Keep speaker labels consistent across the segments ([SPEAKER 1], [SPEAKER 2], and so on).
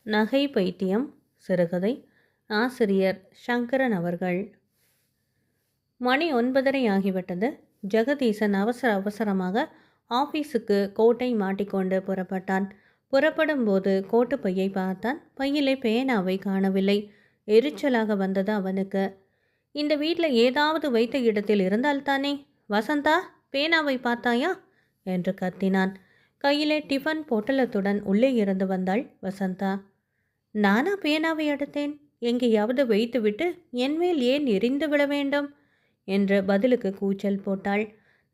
[SPEAKER 1] நகை பைத்தியம் சிறுகதை. ஆசிரியர் சங்கரன் அவர்கள். மணி 9:30 ஆகிவிட்டது. ஜெகதீசன் அவசர அவசரமாக ஆபீஸுக்கு கோட்டை மாட்டிக்கொண்டு புறப்பட்டான். புறப்படும் போது கோட்டு பையை பார்த்தான். பையிலே பேனாவை காணவில்லை. எரிச்சலாக வந்தது அவனுக்கு. இந்த வீட்டில் ஏதாவது வைத்த இடத்தில் இருந்தால்தானே. வசந்தா, பேனாவை பார்த்தாயா என்று கத்தினான். கையிலே டிஃபன் பொட்டலத்துடன் உள்ளே இருந்து வந்தாள் வசந்தா. நானா பேனாவை எடுத்தேன்? எங்கேயாவது வைத்துவிட்டு என்மேல் ஏன் எரிந்து விட வேண்டும் என்ற பதிலுக்கு கூச்சல் போட்டாள்.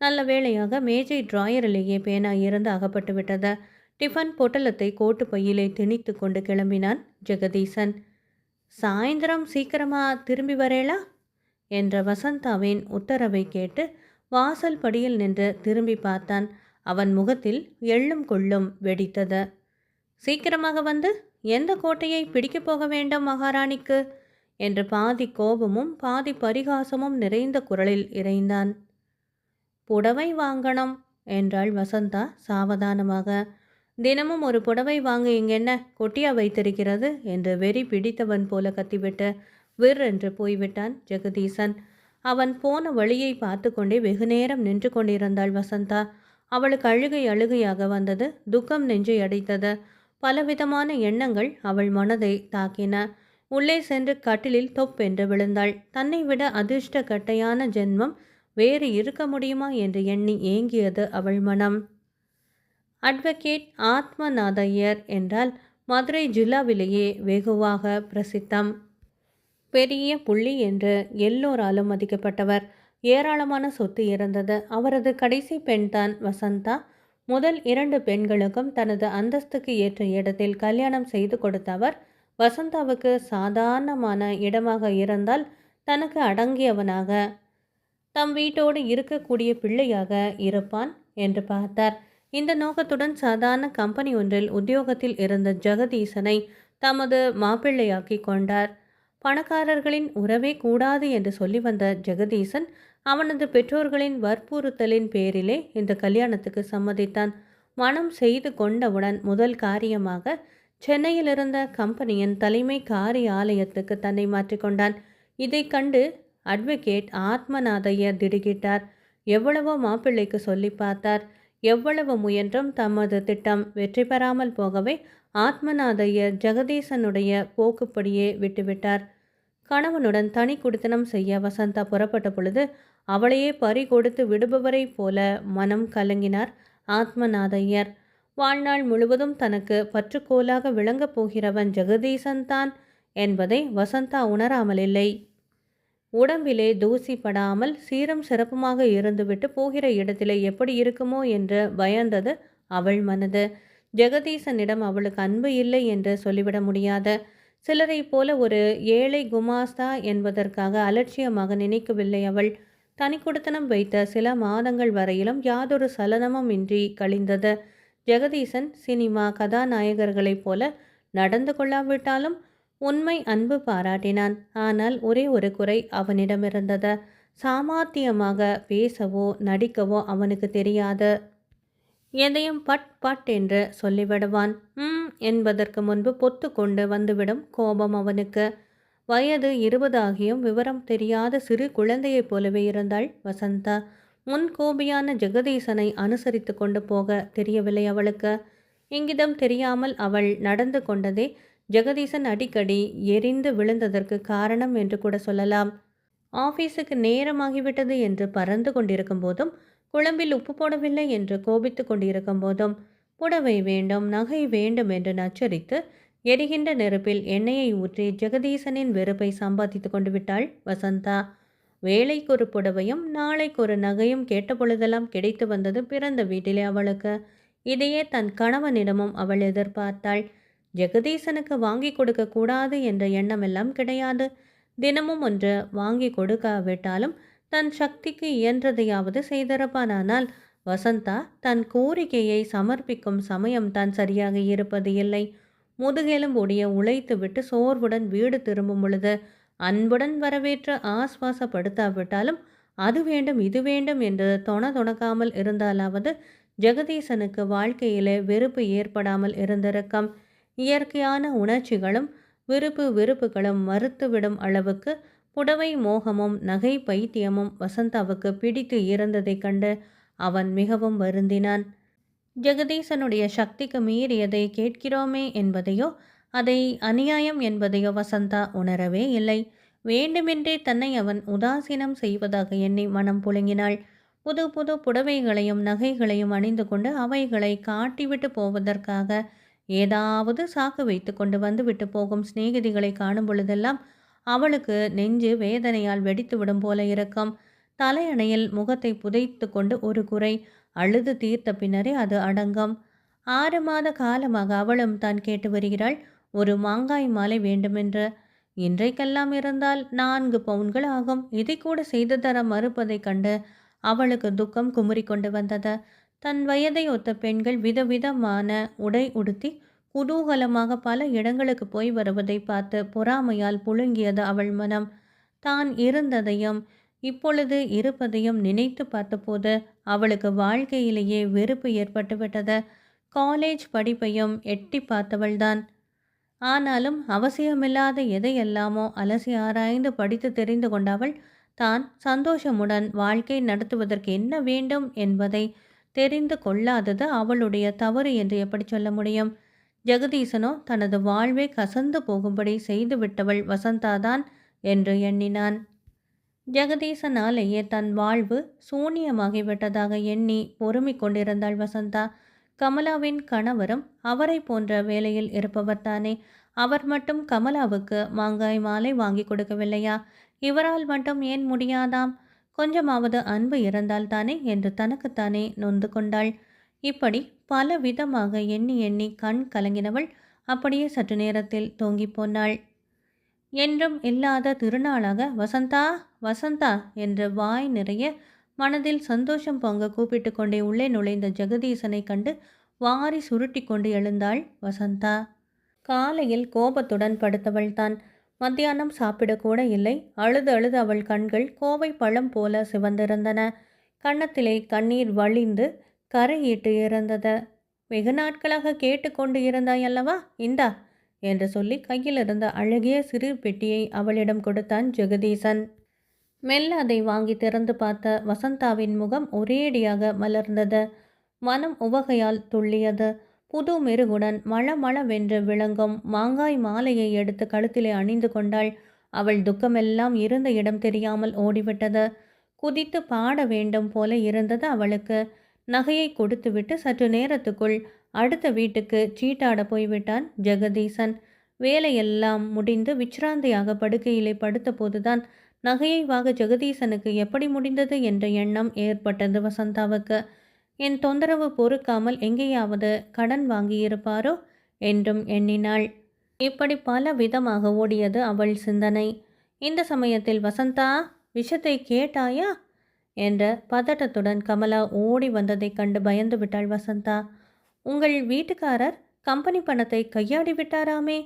[SPEAKER 1] நல்ல வேளையாக மேஜை டிராயரிலேயே பேனா இருந்து அகப்பட்டு விட்டது. டிஃபன் பொட்டலத்தை கோட்டு பையிலே திணித்து கொண்டு கிளம்பினான் ஜெகதீசன். சாயந்தரம் சீக்கிரமா திரும்பி வரேளா என்ற வசந்தாவின் உத்தரவை கேட்டு வாசல் படியில் நின்று திரும்பி பார்த்தான். அவன் முகத்தில் எள்ளும் கொள்ளும் வெடித்தது. சீக்கிரமாக வந்து எந்த கோட்டையை பிடிக்கப் போக வேண்டும் மகாராணிக்கு என்று பாதி கோபமும் பாதி பரிகாசமும் நிறைந்த குரலில் இறைந்தான். புடவை வாங்கணும் என்றாள் வசந்தா சாவதானமாக. தினமும் ஒரு புடவை வாங்க இங்கென்ன கொட்டியா வைத்திருக்கிறது என்று வெறி பிடித்தவன் போல கத்திவிட்டு விர் என்று போய்விட்டான் ஜெகதீசன். அவன் போன வழியை பார்த்து கொண்டே வெகுநேரம் நின்று கொண்டிருந்தாள் வசந்தா. அவளுக்கு அழுகை அழுகையாக வந்தது. துக்கம் நெஞ்சை அடைத்தது. பலவிதமான எண்ணங்கள் அவள் மனதை தாக்கின. உள்ளே சென்று கட்டிலில் தொப்பென்று விழுந்தாள். தன்னை விட அதிர்ஷ்ட கட்டையான ஜென்மம் வேறு இருக்க முடியுமா என்று எண்ணி ஏங்கியது அவள் மனம். அட்வொகேட் ஆத்மநாதையர் என்றால் மதுரை ஜில்லாவிலேயே வெகுவாக பிரசித்தம். பெரிய புள்ளி என்று எல்லோராலும் மதிக்கப்பட்டவர். ஏராளமான சொத்து இருந்தது. அவரது கடைசி பெண்தான் வசந்தா. முதல் 2 பெண்களுக்கும் தனது அந்தஸ்துக்கு ஏற்ற இடத்தில் கல்யாணம் செய்து கொடுத்தவர் வசந்தாவுக்கு சாதாரணமான இடமாக இருந்தால் தனக்கு அடங்கியவனாக தம் வீட்டோடு இருக்கக்கூடிய பிள்ளையாக இருப்பான் என்று பார்த்தார். இந்த நோக்கத்துடன் சாதாரண கம்பெனி ஒன்றில் உத்தியோகத்தில் இருந்த ஜெகதீசனை தமது மாப்பிள்ளையாக்கி கொண்டார். பணக்காரர்களின் உறவே கூடாது என்று சொல்லி வந்த ஜெகதீசன் அவனது பெற்றோர்களின் வற்புறுத்தலின் பேரிலே இந்த கல்யாணத்துக்கு சம்மதித்தான். மனம் செய்து கொண்டவுடன் முதல் காரியமாக சென்னையில் இருந்த கம்பெனியின் தலைமை காரியாலயத்துக்கு தன்னை மாற்றிக்கொண்டான். இதை கண்டு அட்வொகேட் ஆத்மநாதையர் திடுக்கிட்டார். எவ்வளவோ மாப்பிள்ளைக்கு சொல்லி பார்த்தார். எவ்வளவு முயன்றும் தமது திட்டம் வெற்றி பெறாமல் போகவே ஆத்மநாதையர் ஜெகதீசனுடைய போக்குப்படியே விட்டுவிட்டார். கணவனுடன் தனி குடித்தனம் செய்ய வசந்தா புறப்பட்ட பொழுது அவளையே பறி கொடுத்து விடுபவரை போல மனம் கலங்கினார் ஆத்மநாதையர். வாழ்நாள் முழுவதும் தனக்கு பற்றுக்கோலாக விளங்கப் போகிறவன் ஜெகதீசன்தான் என்பதை வசந்தா உணராமலில்லை. உடம்பிலே தூசி படாமல் சீரம் சிறப்புமாக இருந்துவிட்டு போகிற இடத்திலே எப்படி இருக்குமோ என்று பயந்தது அவள் மனது. ஜெகதீசனிடம் அவளுக்கு அன்பு இல்லை என்று சொல்லிவிட முடியாது. சிலரை போல ஒரு ஏழை குமாஸ்தா என்பதற்காக அலட்சியமாக நினைக்கவில்லை அவள். தனி குடித்தனம் வைத்த சில மாதங்கள் வரையிலும் யாதொரு சலனமும் இன்றி கழிந்தது. ஜெகதீசன் சினிமா கதாநாயகர்களைப் போல நடந்து கொள்ளாவிட்டாலும் உண்மை அன்பு பாராட்டினான். ஆனால் ஒரே ஒரு குறை அவனிடமிருந்தது. சாமர்த்தியமாக பேசவோ நடிக்கவோ அவனுக்கு தெரியாது. எதையும் பட் பட் என்று சொல்லிவிடுவான். என்பதற்கு முன்பு பொத்து கொண்டு வந்துவிடும் கோபம் அவனுக்கு. வயது 20 ஆகியும் விவரம் தெரியாத சிறு குழந்தையைப் போலவே இருந்தாள் வசந்தா. முன்கோபியான ஜெகதீசனை அனுசரித்து கொண்டு போக தெரியவில்லை அவளுக்கு. இங்கிதம் தெரியாமல் அவள் நடந்து கொண்டதே ஜெகதீசன் அடிக்கடி எரிந்து விழுந்ததற்கு காரணம் என்று கூட சொல்லலாம். ஆபீஸுக்கு நேரமாகிவிட்டது என்று பறந்து கொண்டிருக்கும் போதும், குழம்பில் உப்பு போடவில்லை என்று கோபித்து கொண்டிருக்கும் போதும், புடவை வேண்டும் நகை வேண்டும் என்று நச்சரித்து எரிகின்ற நெருப்பில் எண்ணெயை ஊற்றி ஜெகதீசனின் வெறுப்பை சம்பாதித்து கொண்டு விட்டாள் வசந்தா. வேலைக்கு ஒரு புடவையும் நாளைக்கு ஒரு நகையும் கேட்ட பொழுதெல்லாம் கிடைத்து வந்தது பிறந்த வீட்டிலே அவளுக்கு. இதையே தன் கணவனிடமும் அவள் எதிர்பார்த்தாள். ஜெகதீசனுக்கு வாங்கி கொடுக்க கூடாது என்ற எண்ணமெல்லாம் கிடையாது. தினமும் ஒன்று வாங்கி கொடுக்காவிட்டாலும் தன் சக்திக்கு இயன்றதையாவது செய்திருப்பானால் வசந்தா தன் கோரிக்கையை சமர்ப்பிக்கும் சமயம் தான் சரியாக இருப்பது இல்லை. முதுகெலும்புடைய உழைத்துவிட்டு சோர்வுடன் வீடு திரும்பும் பொழுது அன்புடன் வரவேற்று ஆஸ்வாசப்படுத்தாவிட்டாலும் அது வேண்டும் இது வேண்டும் என்று தொணக்காமல் இருந்தாலாவது ஜெகதீசனுக்கு வாழ்க்கையிலே வெறுப்பு ஏற்படாமல் இருந்திருக்கும். இயற்கையான உணர்ச்சிகளும் வெறுப்புகளும் மறுத்துவிடும் அளவுக்கு புடவை மோகமும் நகை பைத்தியமும் வசந்தாவுக்கு பிடித்து இருந்ததைக் கண்டு அவன் மிகவும் வருந்தினான். ஜெகதீசனுடைய சக்திக்கு மீறியதை கேட்கிறோமே என்பதையோ அதை அநியாயம் என்பதையோ வசந்தா உணரவே இல்லை. வேண்டுமென்றே தன்னை அவன் உதாசீனம் செய்வதாக எண்ணி மனம் புழுங்கினாள். புது புது புடவைகளையும் நகைகளையும் அணிந்து கொண்டு அவைகளை காட்டிவிட்டு போவதற்காக ஏதாவது சாக்கு வைத்து கொண்டு வந்துவிட்டு போகும் சிநேகிதிகளை காணும் பொழுதெல்லாம் அவளுக்கு நெஞ்சு வேதனையால் வெடித்துவிடும் போல இருக்கும். தலையணையில் முகத்தை புதைத்து கொண்டு ஒரு குறை அழுது தீர்த்த பின்னரே அது அடங்கும். 6 மாத காலமாக அவளும் தான் கேட்டு வருகிறாள், ஒரு மாங்காய் மாலை வேண்டுமென்று. இன்றைக்கெல்லாம் இருந்தால் 4 பவுன்கள் ஆகும். இதை கூட செய்து தர மறுப்பதைக் கண்டு அவளுக்கு துக்கம் குமுறி கொண்டு வந்தது. தன் வயதை ஒத்த பெண்கள் விதவிதமான உடை உடுத்தி குதூகலமாக பல இடங்களுக்கு போய் வருவதை பார்த்து பொறாமையால் புழுங்கியது அவள் மனம். தான் இருந்ததையும் இப்பொழுது இருப்பதையும் நினைத்து பார்த்தபோது அவளுக்கு வாழ்க்கையிலேயே வெறுப்பு ஏற்பட்டுவிட்டது. காலேஜ் படிப்பையும் எட்டி பார்த்தவள்தான். ஆனாலும் அவசியமில்லாத எதையெல்லாமோ அலசி ஆராய்ந்து படித்து தெரிந்து கொண்டவள் தான் சந்தோஷமுடன் வாழ்க்கை நடத்துவதற்கு என்ன வேண்டும் என்பதை தெரிந்து கொள்ளாதது அவளுடைய தவறு என்று எப்படி சொல்ல முடியும்? ஜெகதீசனோ தனது வாழ்வை கசந்து போகும்படி செய்துவிட்டவள் வசந்தாதான் என்று எண்ணினான். ஜெகதீசனாலேயே தன் வாழ்வு சூனியமாகிவிட்டதாக எண்ணி பொறுமிக் கொண்டிருந்தாள் வசந்தா. கமலாவின் கணவரும் அவரை போன்ற வேலையில் இருப்பவர் தானே. அவர் மட்டும் கமலாவுக்கு மாங்காய் மாலை வாங்கி கொடுக்கவில்லையா? இவரால் மட்டும் ஏன் முடியாதாம்? கொஞ்சமாவது அன்பு இருந்தால் தானே என்று தனக்குத்தானே நொந்து கொண்டாள். இப்படி பல விதமாக எண்ணி எண்ணி கண் கலங்கினவள் அப்படியே சற்று நேரத்தில் தூங்கி போனாள். என்றும் இல்லாத திருநாளாக வசந்தா வசந்தா என்று வாய் நிறைய மனதில் சந்தோஷம் பொங்க கூப்பிட்டு கொண்டே உள்ளே நுழைந்த ஜெகதீசனை கண்டு வாரி சுருட்டி கொண்டு எழுந்தாள் வசந்தா. காலையில் கோபத்துடன் படுத்தவள்தான். மத்தியானம் சாப்பிடக்கூட இல்லை. அழுது அழுது அவள் கண்கள் கோவை பழம் போல சிவந்திருந்தன. கன்னத்திலே கண்ணீர் வழிந்து கரையிட்டு இருந்தது. வெகு நாட்களாக கேட்டு கொண்டு இருந்தாயல்லவா, இந்தா என்று சொல்லி கையில் இருந்த அழகிய சிறு பெட்டியை அவளிடம் கொடுத்தான் ஜெகதீசன். மெல்ல அதை வாங்கி திறந்து பார்த்த வசந்தாவின் முகம் ஒரேடியாக மலர்ந்தது. மனம் உவகையால் துள்ளியது. புது மெருகுடன் மளமளவென்று விளங்கும் மாங்காய் மாலையை எடுத்து கழுத்திலே அணிந்து கொண்டாள். அவள் துக்கமெல்லாம் இருந்த இடம் தெரியாமல் ஓடிவிட்டது. குதித்து பாட வேண்டும் போல இருந்தது அவளுக்கு. நகையை கொடுத்துவிட்டு சற்று நேரத்துக்குள் அடுத்த வீட்டுக்கு சீட்டாட போய்விட்டான் ஜெகதீசன். வேலையெல்லாம் முடிந்து விச்ராந்தியாக படுக்கையிலே படுத்த போதுதான் நகையை வாங்க ஜெகதீசனுக்கு எப்படி முடிந்தது என்ற எண்ணம் ஏற்பட்டது வசந்தாவுக்கு. என் தொந்தரவு பொறுக்காமல் எங்கேயாவது கடன் வாங்கியிருப்பாரோ என்றும் எண்ணினாள். இப்படி பல விதமாக ஓடியது அவள் சிந்தனை. இந்த சமயத்தில் வசந்தா, விஷத்தை கேட்டாயா என்ற பதட்டத்துடன் கமலா ஓடி வந்ததைக் கண்டு பயந்து விட்டாள் வசந்தா. உங்கள் வீட்டுக்காரர் கம்பெனி பணத்தை கையாடி விட்டாராமே,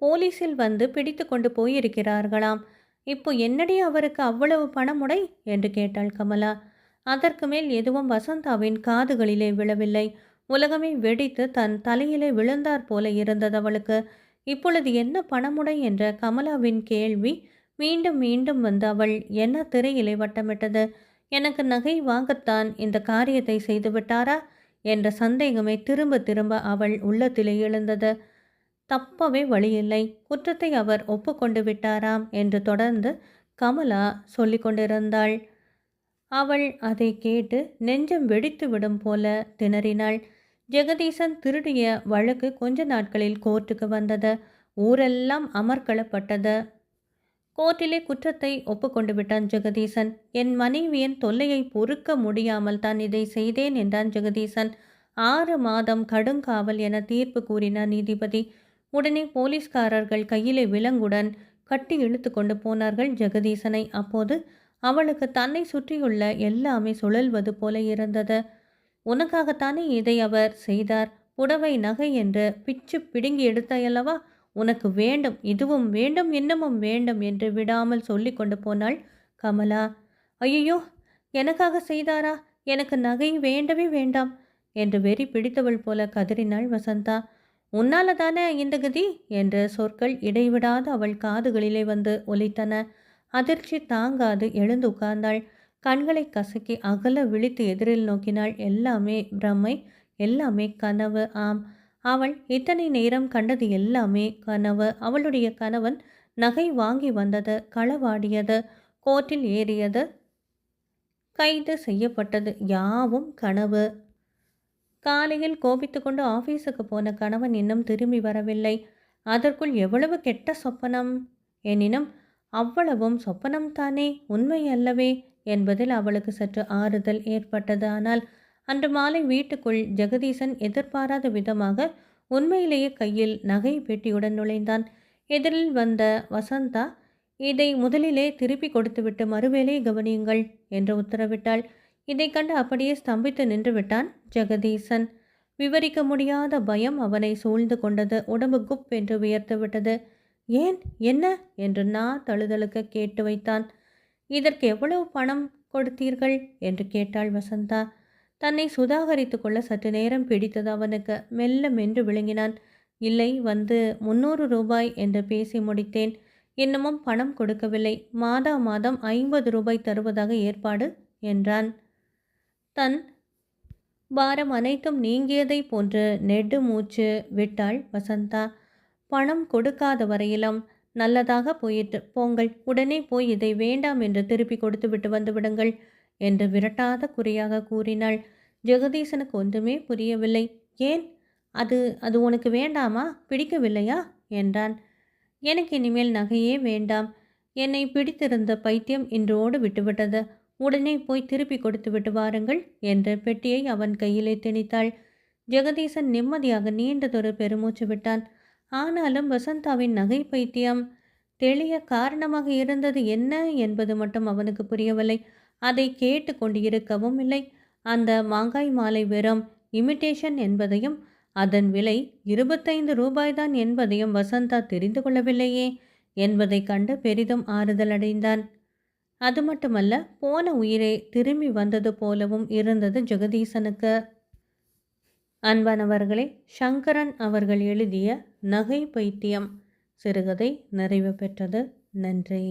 [SPEAKER 1] போலீஸில் வந்து பிடித்து கொண்டு போயிருக்கிறார்களாம். இப்போ என்னடி அவருக்கு அவ்வளவு பணமுடை என்று கேட்டாள் கமலா. அதற்கு மேல் எதுவும் வசந்தாவின் காதுகளிலே விழவில்லை. உலகமே வெடித்து தன் தலையிலே விழுந்தாற் போல இருந்தது அவளுக்கு. இப்பொழுது என்ன பணமுடை என்ற கமலாவின் கேள்வி மீண்டும் மீண்டும் வந்து அவள் என்ன திரையிலே வட்டமிட்டது. எனக்கு நகை வாங்கத்தான் இந்த காரியத்தை செய்துவிட்டாரா என்ற சந்தேகமே திரும்ப திரும்ப அவள் உள்ளத்திலே எழுந்தது. தப்பவே வழியில்லை, குற்றத்தை அவர் ஒப்புக்கொண்டு விட்டாராம் என்று தொடர்ந்து கமலா சொல்லி கொண்டிருந்தாள். அவள் அதை கேட்டு நெஞ்சம் வெடித்து விடும் போல திணறினாள். ஜெகதீசன் திருடிய வழக்கு கொஞ்ச நாட்களில் கோர்ட்டுக்கு வந்தது. ஊரெல்லாம் அமர்க்களப்பட்டது. கோர்ட்டிலே குற்றத்தை ஒப்புக்கொண்டு விட்டான் ஜெகதீசன். என் மனைவியின் தொல்லையை பொறுக்க முடியாமல் தான் இதை செய்தேன் என்றான் ஜெகதீசன். 6 மாதம் கடுங்காவல் என தீர்ப்பு கூறினார் நீதிபதி. உடனே போலீஸ்காரர்கள் கையிலே விலங்குடன் கட்டி இழுத்து கொண்டு போனார்கள் ஜெகதீசனை. அப்போது அவளுக்கு தன்னை சுற்றியுள்ள எல்லாமே சுழல்வது போல இருந்தது. உனக்காகத்தானே இதை அவர் செய்தார். புடவை நகை என்று பிச்சு பிடுங்கி எடுத்தாயல்லவா, உனக்கு வேண்டும், இதுவும் வேண்டும், இன்னமும் வேண்டும் என்று விடாமல் சொல்லி கொண்டு போனாள் கமலா. ஐயோ, எனக்காக செய்தாரா? எனக்கு நகை வேண்டவே வேண்டாம் என்று வெறி பிடித்தவள் போல கதறினாள் வசந்தா. உன்னால தானே இந்த கதி என்ற சொற்கள் இடைவிடாது அவள் காதுகளிலே வந்து ஒலித்தன. அதிர்ச்சி தாங்காது எழுந்து உட்கார்ந்தாள். கண்களை கசக்கி அகல விழித்து எதிரில் நோக்கினாள். எல்லாமே பிரமை, எல்லாமே கனவு. ஆம், அவள் இத்தனை நேரம் கண்டது எல்லாமே கனவு. அவளுடைய கணவன் நகை வாங்கி வந்தது, களவாடியது, கோர்ட்டில் ஏறியது, கைது செய்யப்பட்டது யாவும் கனவு. காலையில் கோபித்துக்கொண்டு ஆபீஸுக்கு போன கணவன் இன்னும் திரும்பி வரவில்லை. அதற்குள் எவ்வளவு கெட்ட சொப்பனம்! எனினும் அவ்வளவும் சொப்பனம்தானே, உண்மை அல்லவே என்பதில் அவளுக்கு சற்று ஆறுதல் ஏற்பட்டது. ஆனால் அன்று மாலை வீட்டுக்குள் ஜெகதீசன் எதிர்பாராத விதமாக உண்மையிலேயே கையில் நகை பெட்டியுடன் நுழைந்தான். எதிரில் வந்த வசந்தா, இதை முதலிலே திருப்பி கொடுத்துவிட்டு மறுவேளை கவனியுங்கள் என்று உத்தரவிட்டாள். இதை கண்டு அப்படியே ஸ்தம்பித்து நின்று விட்டான் ஜெகதீசன். விவரிக்க முடியாத பயம் அவனை சூழ்ந்து கொண்டது. உடம்பு குப் என்று வியர்த்து விட்டது. ஏன், என்ன என்று தழுதழுக்க கேட்டு வைத்தான். இதற்கு எவ்வளவு பணம் கொடுத்தீர்கள் என்று கேட்டாள் வசந்தா. தன்னை சுதாகரித்து கொள்ள சற்று நேரம் பிடித்தது அவனுக்கு. மெல்ல மென்று விழுங்கினான். இல்லை, வந்து 300 ரூபாய் என்று பேசி முடித்தேன். இன்னமும் பணம் கொடுக்கவில்லை. மாதா மாதம் 50 ரூபாய் தருவதாக ஏற்பாடு என்றான். தன் பாரம் அனைத்தும் நீங்கியதை போன்று நெடு மூச்சு விட்டாள் வசந்தா. பணம் கொடுக்காத வரையிலும் நல்லதாக போயிட்டு போங்கள். உடனே போய் இதை வேண்டாம் என்று திருப்பி கொடுத்து விட்டு வந்து விடுங்கள் என்று விரட்டாத குறியாக கூறினாள். ஜெகதீசனுக்கு ஒன்றுமே புரியவில்லை. ஏன், அது அது உனக்கு வேண்டாமா, பிடிக்கவில்லையா என்றான். எனக்கு இனிமேல் நகையே வேண்டாம். என்னை பிடித்திருந்த பைத்தியம் இன்றோடு விட்டுவிட்டது. உடனே போய் திருப்பி கொடுத்து விட்டு வாருங்கள் என்று பெட்டியை அவன் கையிலே திணித்தாள். ஜெகதீசன் நிம்மதியாக நீண்டதொரு பெருமூச்சு விட்டான். ஆனாலும் வசந்தாவின் நகை பைத்தியம் தெளிய காரணமாக இருந்தது என்ன என்பது மட்டும் அவனுக்கு புரியவில்லை. அதை கேட்டு கொண்டு இருக்கவும் இல்லை. அந்த மாங்காய் மாலை வெறும் இமிட்டேஷன் என்பதையும் அதன் விலை 25 ரூபாய்தான் என்பதையும் வசந்தா தெரிந்து கொள்ளவில்லையே என்பதை கண்டு பெரிதும் ஆறுதல் அடைந்தான். அது மட்டுமல்ல, போன உயிரே திரும்பி வந்தது போலவும் இருந்தது ஜெகதீசனுக்கு. அன்பானவர்களே, சங்கரன் அவர்கள் எழுதிய நகை பைத்தியம் சிறுகதை நிறைவு பெற்றது. நன்றி.